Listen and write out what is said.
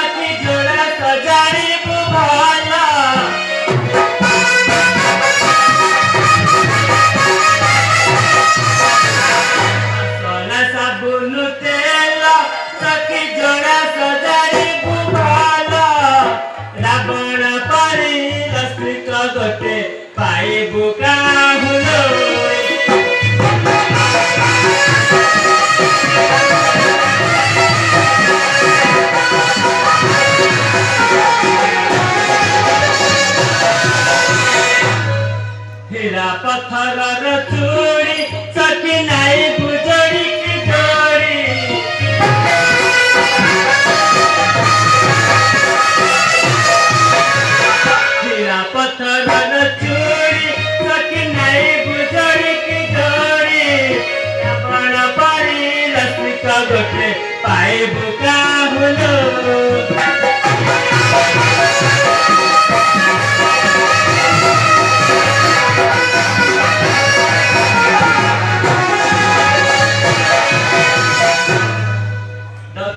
सखी जोड़ा सजाई बुभाला सोना साबुन तेल सखी जोड़ा सजाई बुभाला रावण परी रसिक गोटे पाइबु काहुलो हीरा पत्थर चूड़ी